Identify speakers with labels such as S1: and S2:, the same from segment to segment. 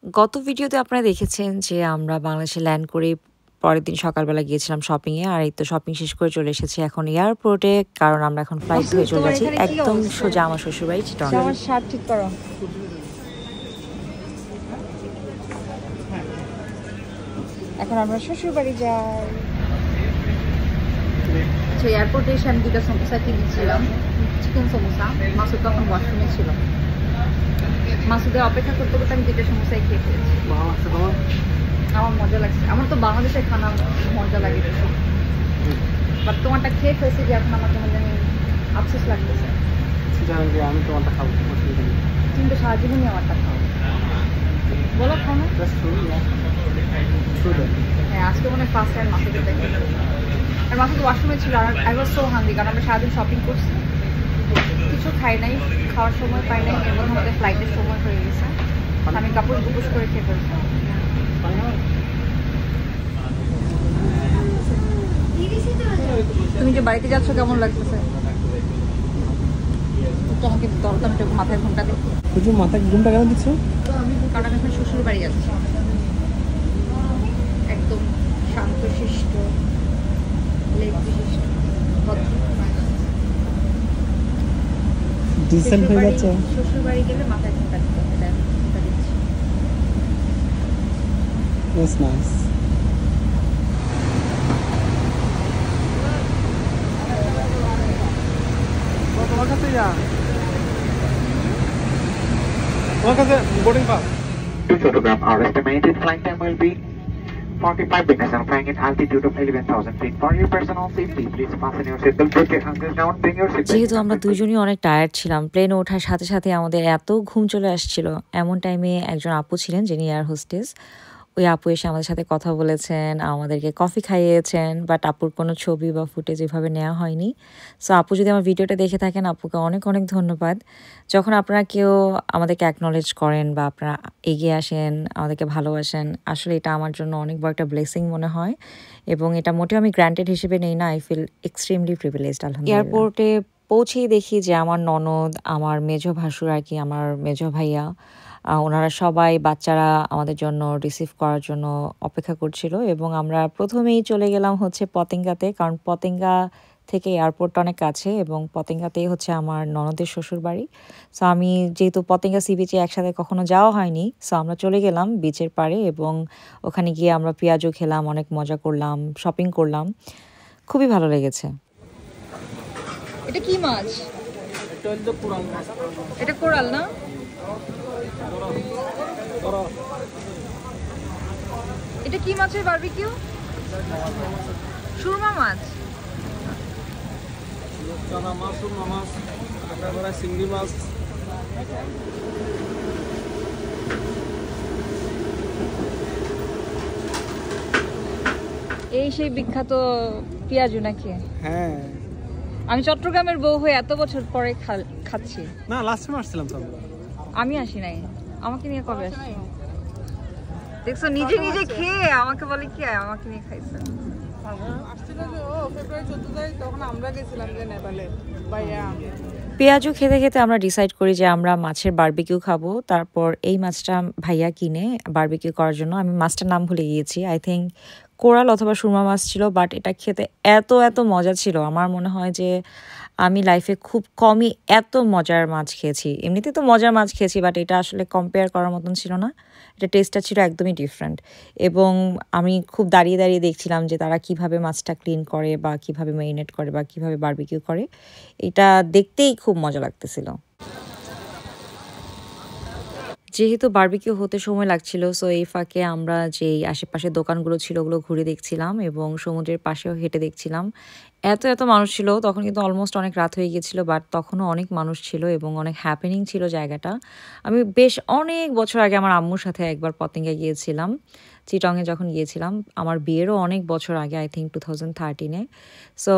S1: গত ভিডিওতে আপনারা দেখেছেন যে আমরা বাংলাদেশে ল্যান্ড করে পরের দিন সকালবেলা গিয়েছিলাম শপিংয়ে। আর এই তো শপিং শেষ করে চলে এসেছি এখন এয়ারপোর্টে, কারণ আমরা এখন ফ্লাইট ধরে চলে যাচ্ছি একদম সোজা আমার শ্বশুরবাড়ি চিটাগং।
S2: আমার শার্ট ঠিক করো। এখন আমরা শ্বশুরবাড়ি যাই। এয়ারপোর্টে এসে আমি দুটো সমোসা কিনেছিলাম, চিকেন সমোসা। মাসুদ তখন ওয়াশরুমে ছিল, মাসুদের অপেক্ষা করতে করতে আমি দুটো সমোসাই খেয়ে ফেলেছি। আমার মজা লাগছে, আমার তো বাংলাদেশের খানা মজা লাগে, বাট তোমারটা খেয়ে ফেলছি যে এখন আমার কেমন জানি আফসোস লাগতেছে।
S3: আমি তোমারটা খাবো,
S2: কিন্তু সারা জীবনই আমারটা খাও, বলো খাও না। হ্যাঁ, আজকে মনে হয় ফার্স্ট টাইম মাসুদের দেখে, আর মাসুদ ওয়াশরুমে ছিল। আর আই ওয়াজ সো হাংরি, কারণ আমরা সারাদিন শপিং করছি, কিছু খাই নাই, খাওয়ার সময় পাই নাই। এর মধ্যে আমাদের ফ্লাইটের সময় হয়ে গেছে, আমি কাপড় গুপুস করে খেয়ে ফেলছি। তুমি যে বাড়িতে যাচ্ছ কেমন লাগতেছে? তোমাকে দরকার মাথায় ঘুমটা দেখো।
S3: মাথায় ঘুমটা কেন দিচ্ছ?
S2: কারণ আমি এখন শ্বশুর বাড়ি যাচ্ছি, একদম শান্ত শিষ্ট লেগ বিশিষ্ট
S3: ডিসেন্ট হয়ে যাচ্ছে।
S2: শ্বশুর বাড়ি গেলে মাথায় ঘুমটা দিতে হয়, তাই আমি ঘুমটা দিচ্ছি।
S3: That's nice. তোমার কাছে যা, তোমার কাছে boarding pass.
S4: To photograph, our estimated flight time will be 45 minutes and flying at altitude of 11,000 feet. For your personal safety, please fasten your seatbelt, put your hands down, bring your seatbelt.
S1: যেহেতু আমরা দুজনই অনেক tired ছিলাম, প্লেনে ওঠার সাথে সাথে আমাদের এত ঘুম চলে আসছিল। এমন টাইমে একজন আপু ছিলেন যিনি এয়ার হোস্টেস, ওই আপু এসে আমাদের সাথে কথা বলেছেন, আমাদেরকে কফি খাইয়েছেন, বাট আপুর কোনো ছবি বা ফুটেজ এভাবে নেওয়া হয়নি। সো আপু যদি আমার ভিডিওটা দেখে থাকেন, আপুকে অনেক অনেক ধন্যবাদ। যখন আপনারা কেউ আমাদেরকে অ্যাকনলেজ করেন বা আপনারা এগিয়ে আসেন, আমাদেরকে ভালোবাসেন, আসলে এটা আমার জন্য অনেক বড় একটা ব্লেসিং মনে হয়, এবং এটা মোটেও আমি গ্র্যান্টেড হিসেবে নেই না। আই ফিল এক্সট্রিমলি প্রিভিলেজড আলহামদুলিল্লাহ। এয়ারপোর্টে পৌঁছেই দেখি যে আমার ননদ, আমার মেজো ভাসুর আর কি আমার মেজো ভাইয়া, ওনারা সবাই বাচ্চারা আমাদের জন্য রিসিভ করার জন্য অপেক্ষা করছিল। এবং আমরা প্রথমেই চলে গেলাম হচ্ছে পতেঙ্গাতে, কারণ পতেঙ্গা থেকে এয়ারপোর্টটা অনেক কাছে এবং পতেঙ্গাতেই হচ্ছে আমার ননদের শ্বশুর বাড়ি। সো আমি যেহেতু পতেঙ্গা সি বিচে একসাথে কখনো যাওয়া হয়নি, সো আমরা চলে গেলাম বিচের পাড়ে এবং ওখানে গিয়ে আমরা পেঁয়াজও খেলাম, অনেক মজা করলাম, শপিং করলাম, খুবই ভালো লেগেছে।
S2: এটা কি মাছ? এটা কোরাল না? এটা কি মাছের বারবিকিউ? সুরমা মাছ।
S3: চিংড়ি মাছ।
S2: এই সেই বিখ্যাত পেঁয়াজু নাকি?
S3: হ্যাঁ,
S2: আমি চট্টগ্রামের বউ হয়ে এত বছর পরে খাচ্ছি।
S3: না লাস্ট টাইম আসছিলাম তো।
S2: আমি আসি নাই, আমাকে নিয়ে কবে আসছি? দেখছো, নিজে নিজে খেয়ে আমাকে বলে কি আমাকে নিয়ে খাইছে।
S1: পেঁয়াজু খেতে খেতে আমরা ডিসাইড করি যে আমরা মাছের বারবিকিউ খাবো। তারপর এই মাছটা ভাইয়া কিনে বারবিকিউ করার জন্য, আমি মাছটার নাম ভুলে গিয়েছি, আই থিঙ্ক কোরাল অথবা সুরমা মাছ ছিল, বাট এটা খেতে এত এত মজা ছিল। আমার মনে হয় যে আমি লাইফে খুব কমই এত মজার মাছ খেয়েছি। এমনিতে তো মজার মাছ খেয়েছি, বাট এটা আসলে কম্পেয়ার করার মতন ছিল না। এটা টেস্টটা ছিল একদমই ডিফারেন্ট। এবং আমি খুব দাঁড়িয়ে দাঁড়িয়ে দেখছিলাম যে তারা কিভাবে মাছটা ক্লিন করে বা কিভাবে ম্যারিনেট করে বা কিভাবে বারবিকিউ করে। এটা দেখতেই খুব মজা লাগতেছিল। যেহেতু বারবিকিউ হতে সময় লাগছিল, সো এই ফাঁকে আমরা যেই আশেপাশে দোকানগুলো ছিল ওগুলো ঘুরে দেখছিলাম এবং সমুদ্রের পাশেও হেঁটে দেখছিলাম। এত এত মানুষ ছিল, তখন কিন্তু অলমোস্ট অনেক রাত হয়ে গিয়েছিল, বাট তখনও অনেক মানুষ ছিল এবং অনেক হ্যাপেনিং ছিল জায়গাটা। আমি বেশ অনেক বছর আগে আমার আম্মুর সাথে একবার পতেঙ্গা গিয়েছিলাম, চিটংয়ে যখন গিয়েছিলাম, আমার বিয়েরও অনেক বছর আগে, আই থিঙ্ক 2013-এ। সো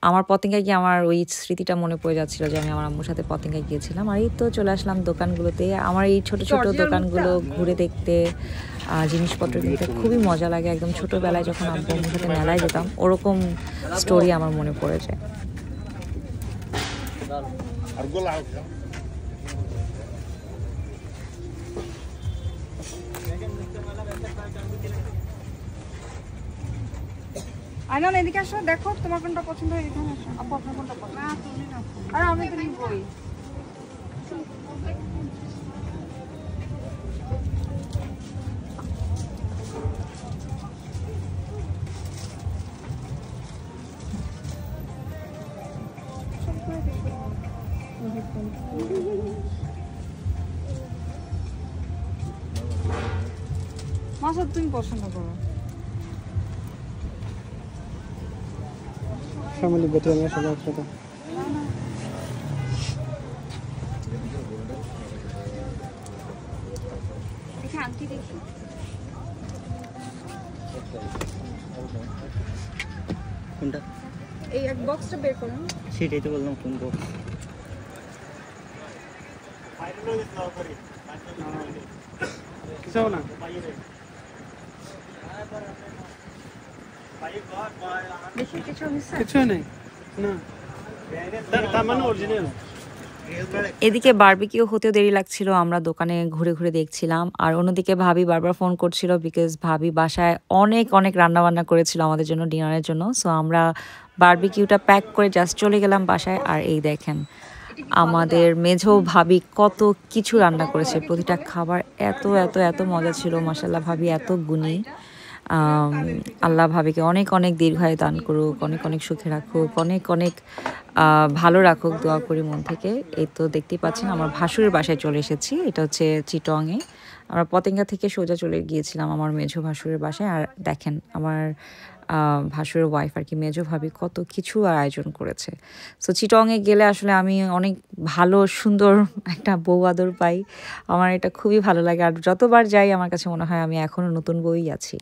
S1: আমার পতেঙ্গা গিয়ে আমার ওই স্মৃতিটা মনে পড়ে যাচ্ছিল যে আমি আমার আম্মুর সাথে পতেঙ্গা গিয়েছিলাম। আর এই তো চলে আসলাম দোকানগুলোতে। আমার এই ছোট ছোট দোকানগুলো ঘুরে দেখতে, জিনিসপত্র কিনতে খুবই মজা লাগে। একদম ছোটোবেলায় যখন আম্মুর সাথে মেলায় যেতাম, ওরকম স্টোরি আমার মনে পড়ে যায়।
S2: আইনান এদিকে আসো, দেখো তোমার কোনটা পছন্দ হয়, এখানে আসো। আপু আপনার কোনটা পছন্দ? না তুমি না, আরে আমি তো নিবই। মাসুদ তুমি পছন্দ করো।
S3: ফ্যামিলি বেটে নিয়ে সবাই একসাথে।
S2: দেখি আংটি দেখি।
S5: কোনটা?
S2: এই এক বক্সটা বের করুন।
S5: সেটাই তো বললাম কোন বক্স।
S3: কিছু হবে না।
S2: দেখি কিছু মিশছে?
S3: কিছু নেই না, তার মানে অরিজিনাল।
S1: এদিকে বারবিকিউ হতেও দেরি লাগছিল, আমরা দোকানে ঘুরে ঘুরে দেখছিলাম। আর অন্যদিকে ভাবি বারবার ফোন করছিল, বিকজ ভাবি বাসায় অনেক অনেক রান্নাবান্না করেছিল আমাদের জন্য, ডিনারের জন্য। সো আমরা বারবিকিউটা প্যাক করে জাস্ট চলে গেলাম বাসায়। আর এই দেখেন আমাদের মেঝো ভাবি কত কিছু রান্না করেছে, প্রতিটা খাবার এত এত এত মজা ছিল। মাশাল্লাহ ভাবি এত গুণী। আল্লাহ ভাবিকে অনেক অনেক দীর্ঘায়ু দান করুক, অনেক অনেক সুখে রাখুক, অনেক অনেক ভালো রাখুক, দোয়া করি মন থেকে। এই তো দেখতেই পাচ্ছেন আমার ভাসুরের বাসায় চলে এসেছি, এটা হচ্ছে চিটংয়ে। আমরা পতেঙ্গা থেকে সোজা চলে গিয়েছিলাম আমার মেঝো ভাসুরের বাসায়। আর দেখেন আমার ভাসুরের ওয়াইফ আর কি মেঝো ভাবি কত কিছু আয়োজন করেছে। সো চিটংয়ে গেলে আসলে আমি অনেক ভালো সুন্দর একটা বউ আদর পাই, আমার এটা খুবই ভালো লাগে। আর যতবার যাই আমার কাছে মনে হয় আমি এখনও নতুন বউই আছি।